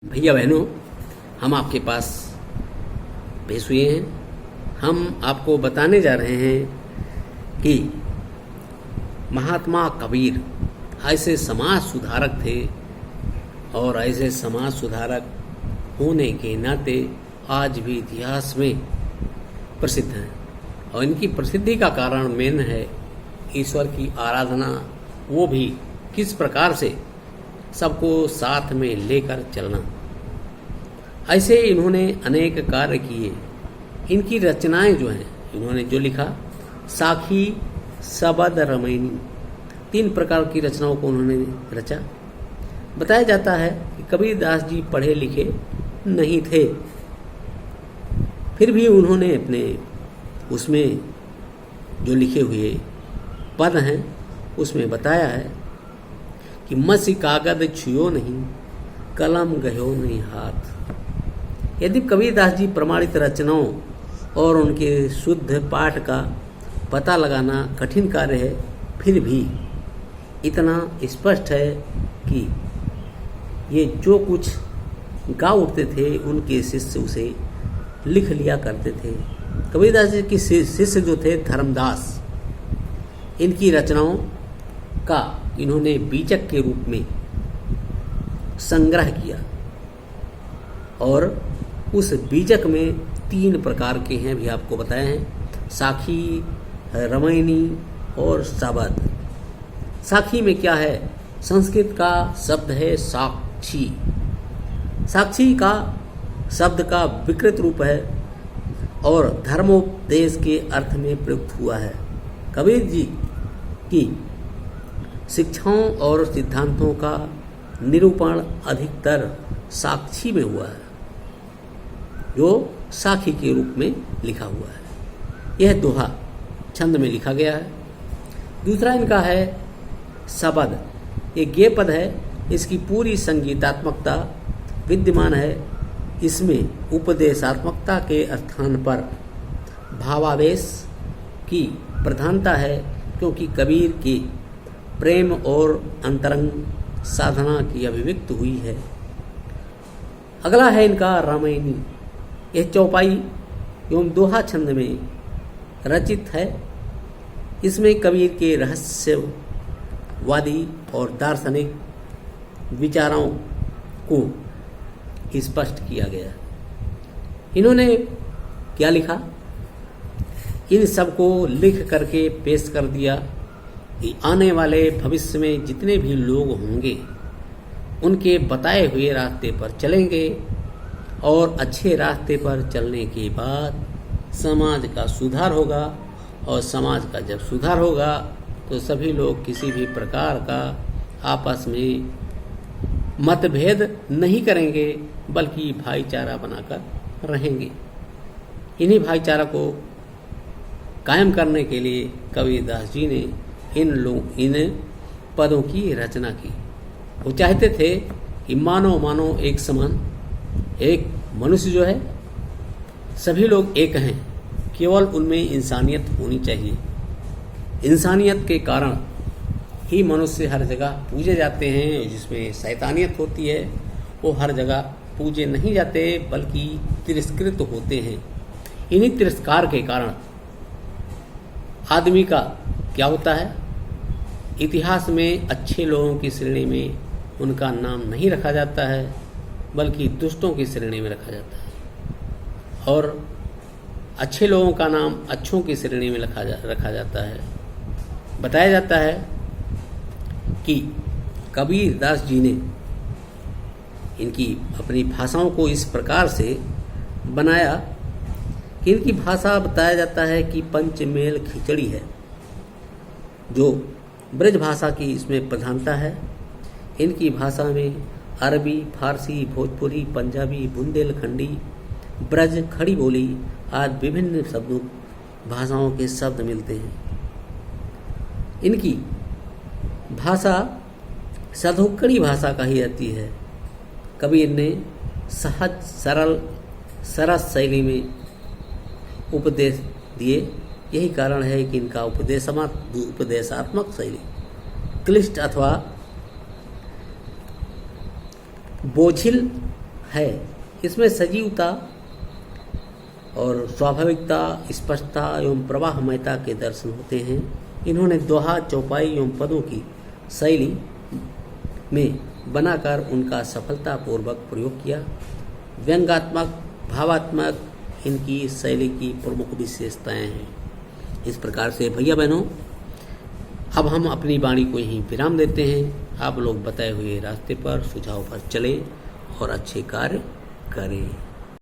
भैया बहनों, हम आपके पास पेश हुए हैं। हम आपको बताने जा रहे हैं कि महात्मा कबीर ऐसे समाज सुधारक थे और ऐसे समाज सुधारक होने के नाते आज भी इतिहास में प्रसिद्ध हैं। और इनकी प्रसिद्धि का कारण मेन है ईश्वर की आराधना, वो भी किस प्रकार से सबको साथ में लेकर चलना। ऐसे इन्होंने अनेक कार्य किए। इनकी रचनाएं जो हैं, इन्होंने जो लिखा, साखी, सबद, रमैनी, 3 प्रकार की रचनाओं को उन्होंने रचा। बताया जाता है कि कबीरदास जी पढ़े लिखे नहीं थे, फिर भी उन्होंने अपने उसमें जो लिखे हुए पद हैं उसमें बताया है कि मसी कागद छुयो नहीं, कलम गयो नहीं हाथ। यदि कबीरदास जी प्रमाणित रचनाओं और उनके शुद्ध पाठ का पता लगाना कठिन कार्य है, फिर भी इतना स्पष्ट है कि ये जो कुछ गा उठते थे उनके शिष्य उसे लिख लिया करते थे। कबीरदास जी के शिष्य जो थे धर्मदास, इनकी रचनाओं का इन्होंने बीजक के रूप में संग्रह किया और उस बीजक में 3 प्रकार के हैं, भी आपको बताए हैं, साखी, रमैनी और सबद। साखी में क्या है? संस्कृत का शब्द है साक्षी। साक्षी का शब्द का विकृत रूप है और धर्मोपदेश के अर्थ में प्रयुक्त हुआ है। कबीर जी की शिक्षाओं और सिद्धांतों का निरूपण अधिकतर साक्षी में हुआ है, जो साखी के रूप में लिखा हुआ है। यह दोहा छंद में लिखा गया है। दूसरा इनका है सबद। ये गे पद है, इसकी पूरी संगीतात्मकता विद्यमान है। इसमें उपदेशात्मकता के स्थान पर भावावेश की प्रधानता है, क्योंकि कबीर की प्रेम और अंतरंग साधना की अभिव्यक्ति हुई है। अगला है इनका रामायणी। यह चौपाई एवं दोहा छंद में रचित है। इसमें कबीर के रहस्यवादी और दार्शनिक विचारों को स्पष्ट किया गया। इन्होंने क्या लिखा? इन सबको लिख करके पेश कर दिया कि आने वाले भविष्य में जितने भी लोग होंगे उनके बताए हुए रास्ते पर चलेंगे और अच्छे रास्ते पर चलने के बाद समाज का सुधार होगा। और समाज का जब सुधार होगा तो सभी लोग किसी भी प्रकार का आपस में मतभेद नहीं करेंगे, बल्कि भाईचारा बनाकर रहेंगे। इन्हीं भाईचारा को कायम करने के लिए कबीरदास जी ने इन पदों की रचना की। वो चाहते थे कि मानो एक समान, एक मनुष्य जो है, सभी लोग एक हैं, केवल उनमें इंसानियत होनी चाहिए। इंसानियत के कारण ही मनुष्य हर जगह पूजे जाते हैं। जिसमें शैतानियत होती है वो हर जगह पूजे नहीं जाते, बल्कि तिरस्कृत होते हैं। इन्हीं तिरस्कार के कारण आदमी का क्या होता है? इतिहास में अच्छे लोगों की श्रेणी में उनका नाम नहीं रखा जाता है, बल्कि दुष्टों की श्रेणी में रखा जाता है। और अच्छे लोगों का नाम अच्छों की श्रेणी में रखा जाता है। बताया जाता है कि कबीरदास जी ने इनकी अपनी भाषाओं को इस प्रकार से बनाया कि इनकी भाषा, बताया जाता है कि पंचमेल खिचड़ी है, जो ब्रज भाषा की इसमें प्रधानता है। इनकी भाषा में अरबी, फारसी, भोजपुरी, पंजाबी, बुंदेलखंडी, ब्रज, खड़ी बोली आदि विभिन्न शब्दों भाषाओं के शब्द मिलते हैं। इनकी भाषा सधोकड़ी भाषा का ही रहती है। कबीर ने सहज सरस शैली में उपदेश दिए। यही कारण है कि इनका उपदेशात्मक शैली क्लिष्ट अथवा बोझिल है। इसमें सजीवता और स्वाभाविकता, स्पष्टता एवं प्रवाहमयता के दर्शन होते हैं। इन्होंने दोहा, चौपाई एवं पदों की शैली में बनाकर उनका सफलतापूर्वक प्रयोग किया। व्यंग्यात्मक, भावात्मक इनकी शैली की प्रमुख विशेषताएं हैं। इस प्रकार से भैया बहनों, अब हम अपनी वाणी को यहीं विराम देते हैं। आप लोग बताए हुए रास्ते पर, सुझाव पर चलें और अच्छे कार्य करें।